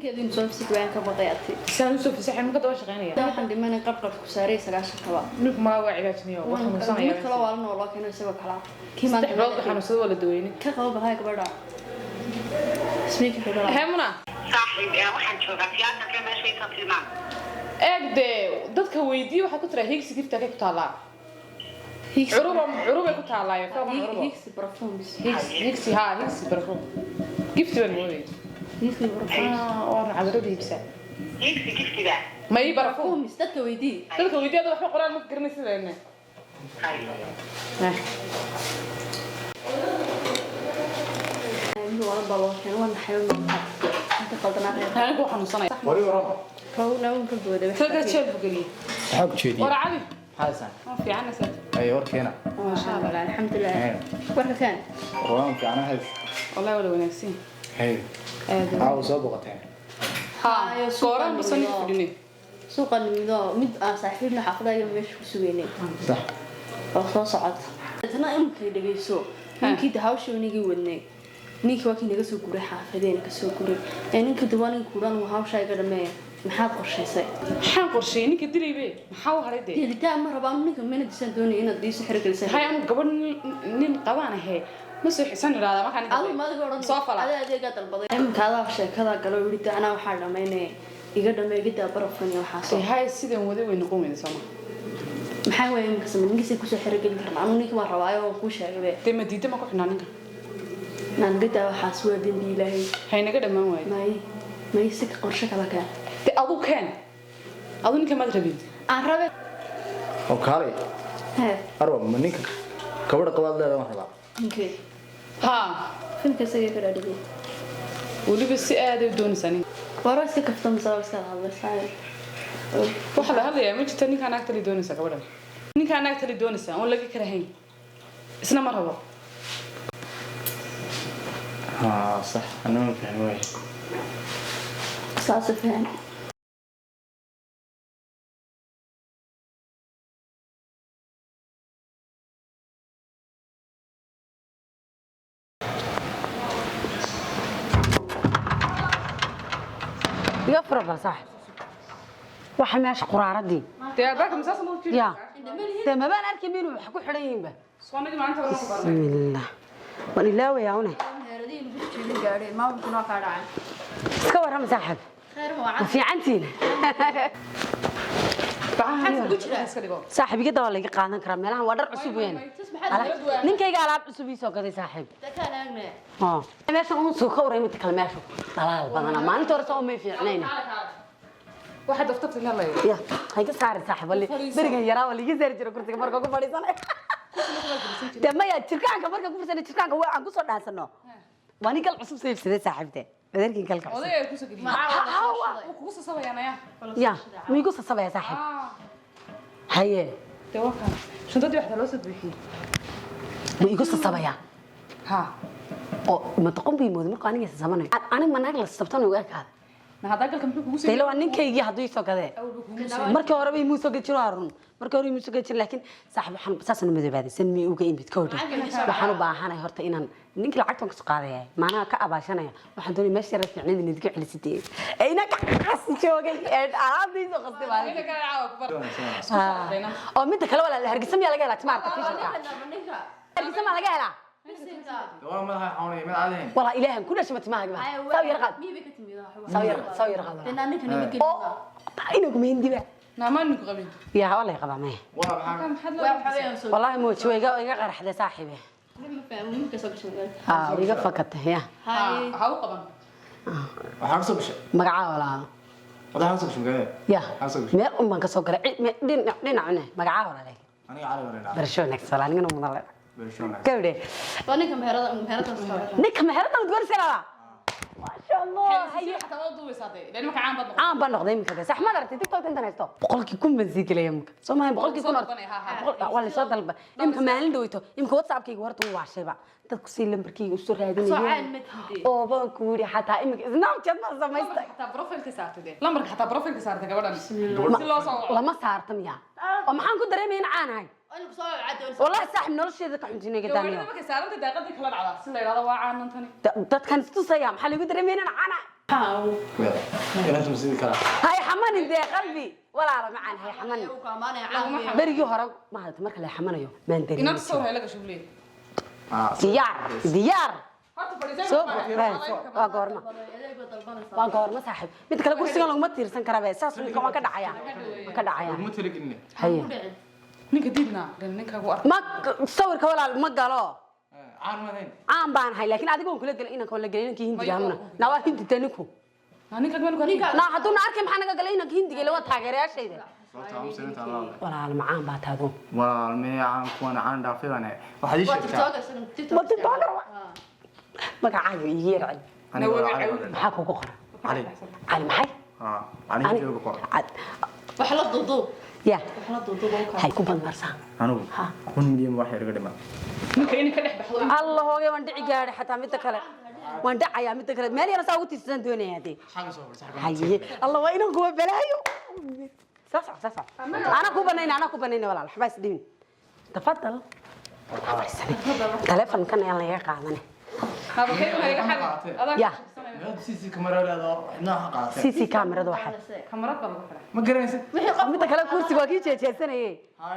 كذي نسولف سكوان كبقياتي سانسو في سحن مقدر شقينيا waxaan dhimanay qabqab ku saaray 9 kaba ninku ma waa cilaajniyo waxa musanaya kala waalno loo keenay isagoo kala kiimaan dadka xanuunsada wala daweyne ka qabo bahay gabadha ismiika gabadha heemuna saaxiib waxaan joogaa tiyaatar ka meeshay ka tilmaan eegde dadka weydiyo waxa ku tira higsi gifta ka taala curuba ku taalaayo faqan curuba higsi perfumes higsi perfume gifti baan mooday higsi perfumes oo cadrada higsa giftiga ma ii perfume dadka weydii waxa qoraan ma garanaysid leena wala baloo kan wana xayawaan inta qaldanaa taan ku xanuunsanay wari wara kowna uu ka booday kaga jeeb galiye xaq jeediye war cadi xasan fi عنا سد ay warkeena ما شاء الله الحمد لله warka kan waan fi عنا hays والله ولا wanaagsan hay aa soo boqoteen ha qoran musan fidini suuqa mido mid aan saaxiibna xaqdayo meesha ku sugeynay sax oo soo socota dadna imkay dhageyso ninkii hawshoonigii wadnay ninkii waa kii naga soo guray xaafadeena ka soo guray ninka diwaanin kuuran waa hawshayga dhameey maxaad qorshaysay maxaan qorsheeyay ninka dilaybe maxaa u haray dilitaan ma rabaan ninka mana disan doonay inaad diiso xirigelisay hay anu gabadh nin qabaan ahay ma soo xisan iraada markaan adigu ma adiga oran soo fala adeega dalbaday imkaada sheekada galo wiri ana waxa dhameynay iga dhameeyay barafan iyo waxa soo hay sidaan wada weyn noqon weyn sama maxaa weeye imka sameeyay ku soo xirigelin karnaa anu ninka ma rabaayo oo ku sheegay tema diida ma ku xinaa ninka naan gada waxa soo dambi ilaahay hay naga dhamaan waay may si qorshe kala ka adu keen adu ninka ma rabin aan rabe oo kale arwa ma ninka gabadha qabaad leedahay waxba ninka ha filmka isaga ka dhadhigo waliba si aad u doonaysan waro iska kaftan sababta hadlaysaa waxa la hadlayaa ma jirto ninka naagta li doonaysa gabadha ninka naagta li doonaysa oo laga karahayn isna ma rabo ha sax anoo fahmay saas faham يفرغ صح واحد ماشي قراردي تيابك مساس مو يا تما بان اركي مين وحكو خدين با سووني ما انت ولا بسم الله ولله وياونه heeradii lagu jirin gaaray ma kuna ka dhacay iska waram saaxib khayr waa في عنتين صاحبي كده ولا قادن كرا meelahan waa dhar cusub weyn ninkayga alaab cusub ii soo gaday saaxib dadkaan aagne ها meesha uu soo ka waray mid kale meesha dalaal badan maalinta hore soo ma fiicnayna واحد دفتر لا لا يا هيك صار صاحب ولا بريغان يرا ولا يجي جiro kursiga marka ku fadhiisanay damaya jirkaanka marka ku fadhiisanay jirkaanka waa aan ku soo dhaasano waa nin gal cusub saybsaday saaxiibtay adeerkin galka cusub oday ku soo geliyo ku soo sabayanaya يا ميغو سبا يا صاحب هي توكل شنطتي واحده لو سدبخي ميغو سبا يا ها او ما تقوم بيمود marka aniga sameeyay aniga manaag la sabtan uga kaad ma hada galka muxuu kugu soo taylo ninkaygi haduu soo gaday markii hore bay muuso gajiro arun markii hore muuso gajir laakiin saaxib waxaan saasana madabaaday san mi uga imid kowda waxaan u baahanahay horta inaan ninka lacagtan ka soo qaadaya maana ka abaashanaya waxaan doonay meesha yar fiicnaan inay diga celisidee ayna ka qas joogay alaabtii soo qastay baa aniga ka caawa ku bar oo mid kale wala hargeysa miyaa laga helaa timaarka fiishka hargeysa ma laga helaa waa madaxa xoonay mid caadeen والله إلههم كل شيء متماهق معه سوي رقم سوي رقم إنكم هندي بقى نعمل نك قبل يا والله يقبع معي waa maxaa والله مو شوي يقرح حدا صاحبه يقف فقط يا هاو قبل waxaan soo gashay مقعة ولا wadaha soo gashay يا ما أم كسر قرع دين عنه مقعة ولا لك aniga cali wala برشون نكسر أنا مضلع bershoona كودي ninka meherada نك مهرنا متقول سنة ما شاء الله هي حتى وضو وساطي لان ما كان عام بدل عام بنقض يمك كذا صح ما درت تيك توك انت نستو بقولك يكون بنزيك لي يمك سو ما بقولك يكون ولا سو دلب يمك مالين دويتو يمك واتساب كيغ ورت waa shayba dadku si lambarkii u soo raadinayeen oo baan ku wiri xataa imika snapchat ma samaystay حتى بروفايل كسارتي لمرك حتى بروفايل كسارتي gabadhan si loo soo lama saartam yaa oo maxaan ku dareemayna caanahay والله صاحب nolosheeda ka xunjinay gadaan gabadhan markay saarantay daaqadii kala dhacda si la yiraahdo waa caanantani dadkan istusaya maxaa lagu dareemayna caana أنت مسوي كلام هاي حماني دي قلبي ولا معان هاي حماني بريجي هرب ما هذا مركل حمانيو ما ندري inaad soo helaga shubley ديار سوق وقورما صاحب mid kale kursigan lagu ma tiirsan kara baa saas ninka waan ka dhacaya ما تلقى إني haye ninka diidna ninka ugu arko ma sawirka walaal ma galo عان ما ذين aan baan hay laakiin adiga kula galay inaan kala galay inanka hindiga amna na waa hindi taninku ninka gaban ku ninka na haduu na arkay maxaa naga galay inanka hindiga la taageerayaashayda صوت عم سنة الله walaal macaan baa taago والمي عن كون عن دافعنا واحد يشتغل ma tiktok magacaaga iyeer cad أنا ولا علي maxaa kugu qoran علي cali maxay علي في بقول wax la duuduub ya wax la duuduub hay ku badmarsan أنا كون مليون واحد يرقد ما ninka inay ka dhex baxdo الله هو waan dhici gaaray xataa mid kale waan dhacayaa mid kale meel yar saa ugu tiirsan doonaya hadii حاجة صفر صح haye الله waa inaan kuwa balaayo sasa ana ku banayna walaal xabaas dhimin tafadal telefoon kan aan laga qaadanay haba kay ma iga xad ya سيسي كاميرا لا ناها قاطع CC kamerada waxa kamarad baa lagu xiraa ما قرينس wixii qof mid kale kursiga waa kii jeejeesanayay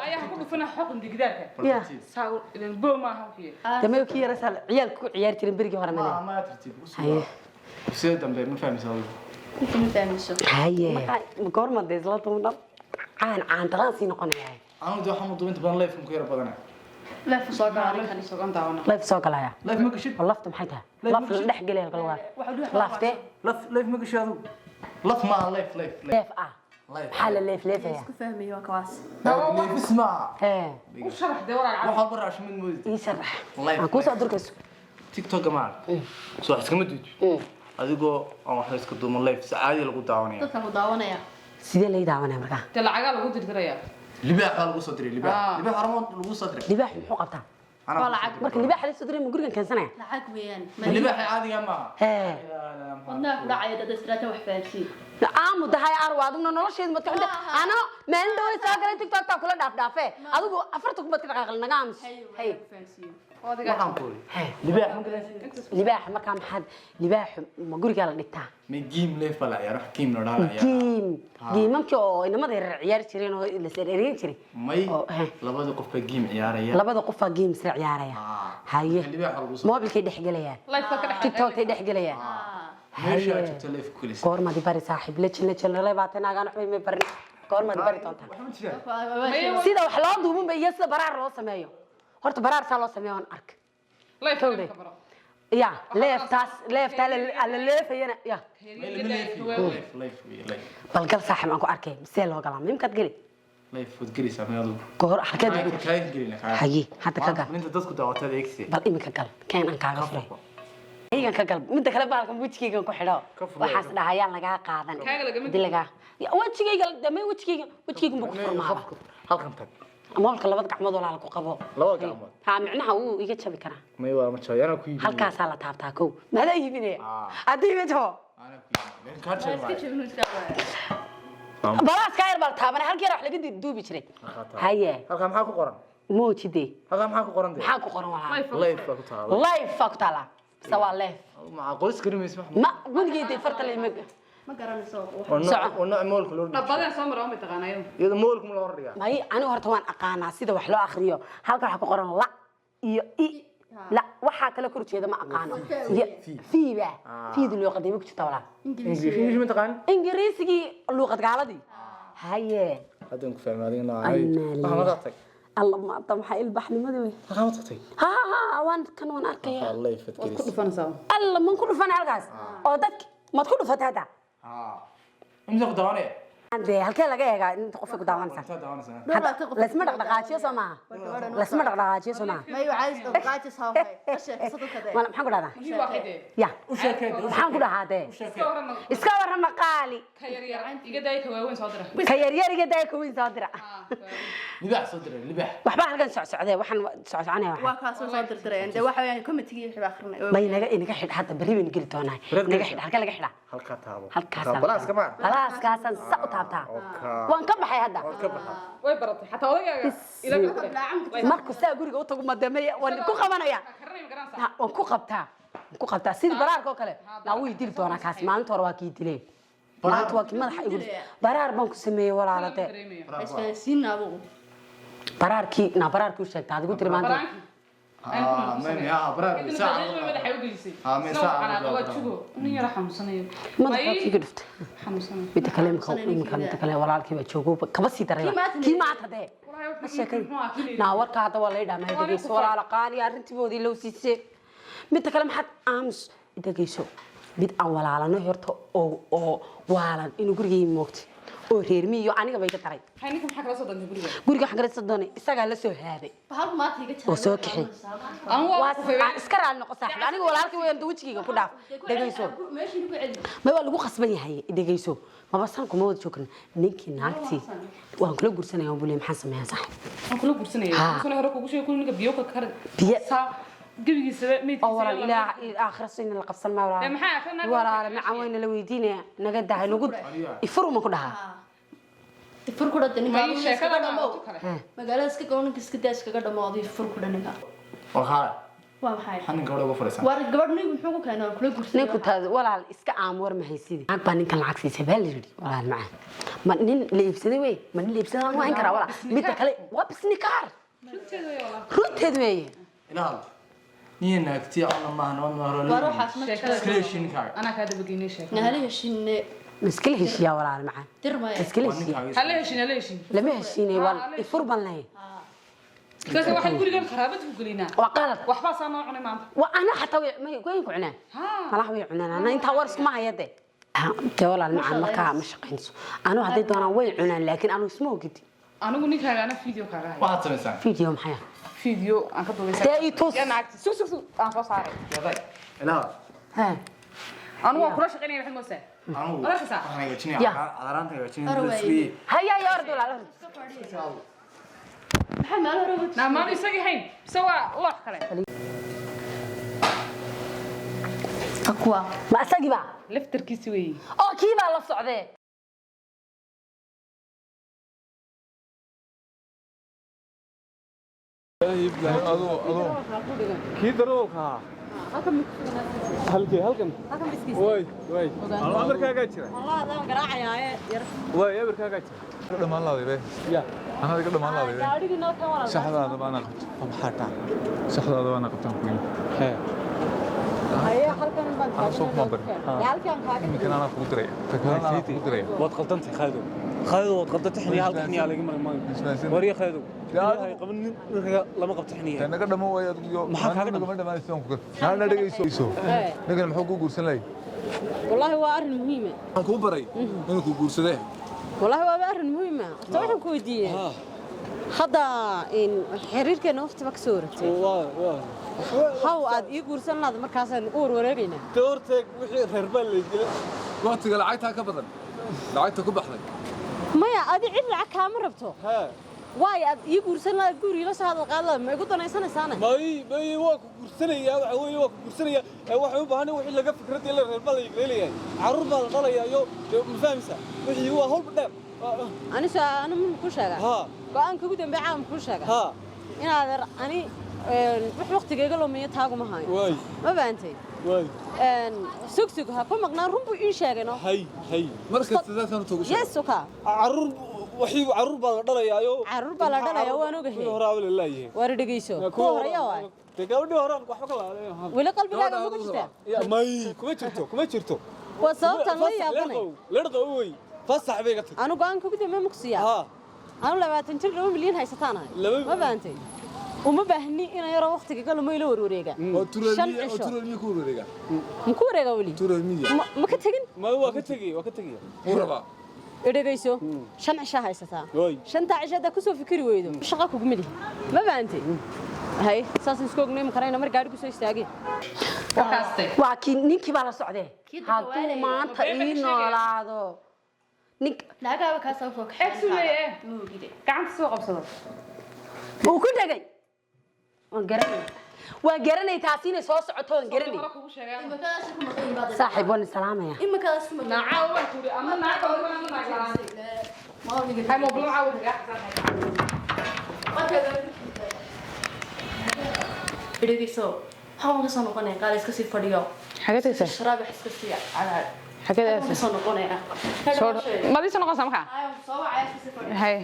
ayaa ku dhufana xoqin digdaarka ya saa idan boo ma aha fiye damay kii yara sal ciyaal ku ciyaar jirin berigi hore ma ما ترتيب haye سيد دم ما فاهم يسوي ma fahmayso haye goorma deesla tuudan aan talaan si noqonaya أنا دو حمد وأنت بان لايف مكير بدنا leef soo gaaray kan soo gan daawana life soo galaya لايف ما كشيت lafta maxay tahay laf la dhex galay kala waa lafte لايف ما كشيت هذا لاف ما لايف leef ah xal leef leefaya ku fahmayo waa kaas لايف اسمع ee u sharax de walaal waxaa baraash mid moodi ii sharax Life, aan ku soo durkayso tiktok gamaan soo iska ma duuj adigoo aan wax iska duumo live saacadi lagu daawanaya dadka ku daawanaya sidee lay daawanaya markaa de lacaga lagu dirdiraya libaax lagu soo diray libaax armood lagu soo diray libaax muxuu qabtaa waa lacag marka libaax la soo diray ma gurigan keensanaya lacag weeyaan libaax caadiga ma ee wadnaha ku dhacaya dad istiraata wax fahansiin aamu dahay arwaaduna nolosheedu ma taxda ana meel dhow soo galay tiktok ta kula dhaafdhaafe adigu afarta kuma dhaqaaqal naga aamus hay fahansiin waxaan ku libaax libaax markaa maxad libaax ma guriga la dhigtaa ma game live bala ciyaar wax game la dhaalayaa giimamkii oo inamada yar ciyaar jireen oo la sareerin jiray may labada qof ka game ciyaaraya labada qof aa game sir ciyaaraya haye libaax lagu soo mobilkay dhex galayaan life ka dhex tiktok ay dhex galayaan meesha jirta live kulis goorma di bari saaxiib la jilna la baatan agaan waxbay ma barin goorma di bari doontaa waxa ma jiraan sida wax loo duubin bay iyo sida baraar loo sameeyo horta baraar saa loo sameeyo aan ark life ka baro ya leefta la leefayana ya live bal gal saaxiib aan ku arkay see loo galaa mimkaad geli live food gelisa meedu goor halkeed kay gelina haye hadda ka gal inta dadku daawatada eegsi bal imika gal keen aan kaaga furay iigan ka gal midda kale baalkan wajigaygan ku xidho waxaas dhahayaan lagaa qaadan dilaga wajigayga damay wajigaygan buu ku furmaa halkan tag moolka labada gacmood walaal ku qabo labada gacmood ha micnaha uu iga jabi karaa may waa ma jooyana ku yimid halkaas la taabtaa kow maada yimid hadii ma jabo ana ku yimid ka jooy balaas ka yar bal taaban halkii wax laga duubi jiray haye halka maxaa ku qoran moojide halka maxaa ku qoran maxaa ku qoran walaal live ku taalo live ku taala sawa live ma qoys karimis ma gurigeeda farta la imag ma garanayso wana moolku loo dhigo badan soo maro ma taqaanayo iyada moolku ma loo dhigaa may ani horta waan aqaanaa sida wax loo akhriyo halka waxa ku qoran la iyo i la waxa kale kor jeeda ma aqaano fiiba fiid loo qadimo ku jirta walaa ingiriisi ma taqaan ingiriisigi luqad gaaladii haye hadaan ku fahmaadina waxa ma tagtay الله ما طب حي البحر ما ادري waxa ma tagtay ها وان كان وان اركيا الله يفتكر ku dhufanaysaa الله من كل فن halkaas oo dadki ma ku dhufata hada imza ku dawanay ande halkee laga eegaa inta qof ku daawanaysa inta daawanaysa lasma dhaqdhaqaajiyo Soomaa lasma dhaqdhaqaajiyo Soomaa ma yu caayis dhaqaajis haway ashee sidoo kale wala maxaan ku dhahdaa ii waxide ya u sheekay maxaan ku dhahaadee iska warrama qaali ka yar yar iga day ka waaweyn soo dira ka yar yar iga day ka weyn soo dira libaax soo diray libaax waxba halkan socodee waxaan soconayaa waa ka soo dirdireen de waxa weeyaan committee wax akhrinay bay inaga xid hadda bari weyn geli doonaa inaga xid halka laga xidha halka taabo halkaas balaas kama balaas kaasan sa u taabtaa waan ka baxay hadda way baratay xataa odagaaga ila markuu saa guriga u tago madamay waan ku qabanaya waan ku qabtaa ku qabtaa sidii baraarka oo kale la way dil doona kaas maalinta hore waa kii dilay maalinta waa kii madaxa igu baraar baan ku sameeyay walaalade isfahansiinaabo baraarkii u sheegtay adigu tiri maanta من يا برا ساعة من ساعة madaxa kii gudufta mid kale kale walaalkii baa joogo kaba sii daray kii maanta de ma sheekay naa warka hada waa la dhaamay dhageyso walaal qaani arintiboodii loo siisay mid kale maxad aamus dhageyso mid aan walaalano horta oo waalan inuu gurigay moogtay oo reermiyo aniga bay ka taray haynika maxaa kala soo dantay guriga waxaan kala soo doonay isaga la soo haaday bahal ma tiga oo soo kixi waa iska raal noqo saaxiib aniga walaalkii weyn wajigiga ku dhaaf dhageyso meeshii ku celi ma waa lagu qasban yahay dhageyso maba san kuma wada joogna ninkii naagti waan kula gursanayaa buu leeyahay maxaan sameeyaa saaxiib waan kula gursanayaa kuna hore kugu sheegay ninka biyo ka kar gabigiisa meedkiisa oo walaal ilaa aakhir sin la qabsan ma walaal ma caawina la weydiinaya naga dahay nagu ifuruma ku dhaha ifur ku dhadani ka sheekada dhamo magaalada iska go'an iska daas kaga dhamaaday ifur ku dhaniga وخا waa maxay حنين قبل أبو فرسان war gabadhni muxuu ku keenay kula gursanay ninku taas walaal iska aamur ma haysid aan baan ninkan lacag siisay baa la yiri walaal ma ma nin leebsaday way ma nin leebsaday aan waan karaa walaal mid kale waa bisni kaar runteed way إلى هذا نين كتير أنا ما هنون war مهرولين waxaas ma سكريشين كار أنا كذا بقيني شيء nahali heshinne مسكله هشيا walaal ma dirmay مسكله هشيا هلا هشين lama heshiinay wal ifur ban leh بس واحد يقول لي خرابته وقولينا وقالت وحبا صار نوعنا ما وانا حتى ما وين كعنان ما راح ويعنان انا انت ورس ما هيده انت walaal ma markaa ma shaqeynso anu haday doonaan way cunaan laakiin anu isma ogidi أنا قلني كذا أنا فيديو كذا واحد سمسان فيديو maxay فيديو أنا كنت بقول ده يتوس. أنا عكس سو أنا خلاص عارف يا ضي إلى هذا ها أنا هو كل شيء غني الحين موسى أنا شو ساعة؟ أنا يجيني يا. على رانتي يجيني أروي. بلسوي هيا يا ورد ولا maxaa meel hore wad نعم ما نسوي هين سوا الله خير akwa ma asagi ba لفتر كيسوي oo kii baa la socday كي دروكها هلكن واي الله أمريكا قاعد والله هذا قراعه يا واي أمريكا قاعد دمان لا دبي يا أنا ذيك دمان لا دبي gaadhigi noo ka walaal شحذا هذا أنا محاتا شحذا هذا أنا قبتان كوين ها haya halkan baan أنا صوف ما بري halkan kaaga يمكن أنا فودري أنا فودري waad qaldantay khaydo khaydo waad qaldantay xiniya halka xiniya laga maray maan wariya khaydo ilaahay qaban ninka lama qabto xiniya naga dhamo way adigu maxaa kaaga naga dhamaysan ku nana dhageyso naga maxuu ku guursan lay wallahi waa arin muhiim aan ku baray inuu ku guursadee wallahi waa arin muhiim horta waxaan ku weydiiyay hadda in xiriirkeena waqti ba ka soo wareegtay haw aad ii guursan lahayd markaas aan uur wareegayna doorteeg wixii reer baa la gelay waqtiga lacagta ka badan lacagta ku baxday maya adi cid lacag kaama rabto waay aad ii guursan lahayd guriga la soo hadal qaadada ma igu danaysanaysaana may waa ku guursanaya waxa weeye waa ku guursanaya waxa u baahan wixii laga fikradii la reer baa la leeyahay caruur baa la dhalaya iyo ma fahamsa wixii waa hol dheer anisa ana mun ku sheega go'aan kugu dambeeyay aan ku sheega inaad ani wax waqtigeyga lumiyo taagu ma hayo way ma baantay way sugsug ha ku maqnaan runbu ii sheegayno hay marka sidaan toog yes oka caruur wixii caruur baa la dhalaya caruur baa la dhalaya waan ogahay horaa wala leeyahay war dhageyso ku horeeya waay gabadhii horaan waxba kala leeyahay wala qalbigaaga ma ku jirtaa may kuma jirto waa sababtan la yaabanay lerdo way fasax bay ka tag anu go'aan kugu dambeeyay ma ku siiyaa anu 20 jir 2 milyan haysataana ma baantay uma baahni in yaro waqtiga kale ma ila warwareega oo turalmiya ku wareega ma ku wareega wali turalmiya ma ka tagin ma waa ka tagay uraba dhageyso 5 cisha haysataa 5 cishada ku soo fikiri weydo shaqa kugu midi ma baantay hay saas isku ognay ma karayna mar gaari ku soo istaagay waa kii ninkii baa la socday haduu maanta ii noolaado nink naagaaba ka soo fog xigsuleeye gacanta soo qabsado uu ku dhagay waan garanay taasi inay soo socoto waan garanay imakaas ku maqan baad saaxiib waan salaamaya imakaas ku maqan naaca waa ku ama naaca waa ama naaca hay mo blan caawa ka dhageyso waxaan ka soo noqonaya qaal iska sii fadhiyo xagee tagtay sharaab iska sii cagaar xagee ka tagtay soo noqonaya ma diiso noqon samka soo wacay iska sii fadhiyo hay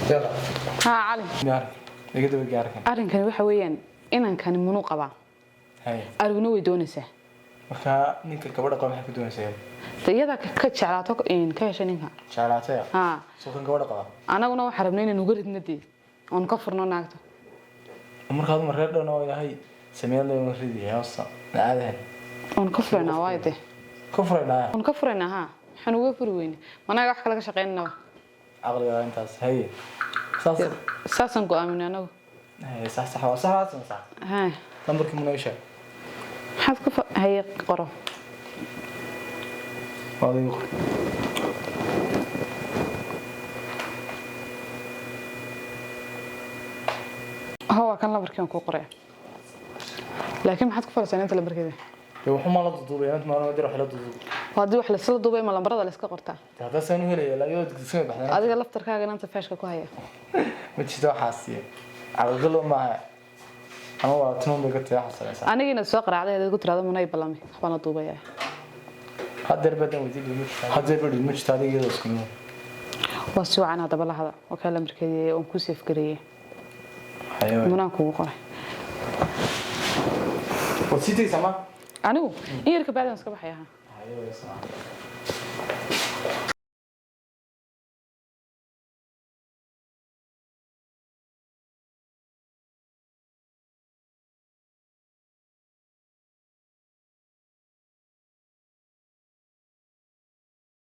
Yalla. ha cali Gaar. Iga daba gaarkan. arrinkani waxa weeyaan inankani munu qabaa Hay. ariguna way doonaysaa Marka ninka gabadha qaba waxay ku doonaysaa. iyada ka jeclaato in ka heshay ninka Jeclaatay. ha Soo kan gabadha qaba. anaguna waxa rabnay inaan uga ridnadii oon ka furno naagto Markaad mar reer dhan oo yahay sameeyay ma ridii hoosta. Naadahan. oon ka furnaa waayde Ku furaynaa. oon ka furnaa ha waxaan uga furi weyne managa wax kala shaqeynaa Aqliga intaas hay. Saas. saasan go'aaminay anagu Hay sax sax sax sax. ha Lambarkii mana isha. maxaad ku hay qoro Wadigu. هو كان لبركين كو قرأ لكن ما حد كفر سنة لبر كذا Wuxuu ma la duubay inta ma dir wax la duubay. وهذا واحد لسه دوبي ما لمبرة ولا سكر قرطة Hada sanu helay la yood disay baxdan. هذا قال لفتر كذا أنت فاش كوهية Ma jiro xaasiye. Aqal ma ama waa tunun bay ka taxasanaysaa. أنا جينا السوق رعدة هذا قلت هذا من أي بلامي خبنا دوبي Hadeer badan wadi limit. Hadeer badan limit taadigeeda isku mid. وسوى عن هذا بلا هذا وكان مركزي ومكوسي فكرية Hayo. مناكو قرأ Wasiitay sama. أنا هو يركب بعدين سكب حياها Hayo.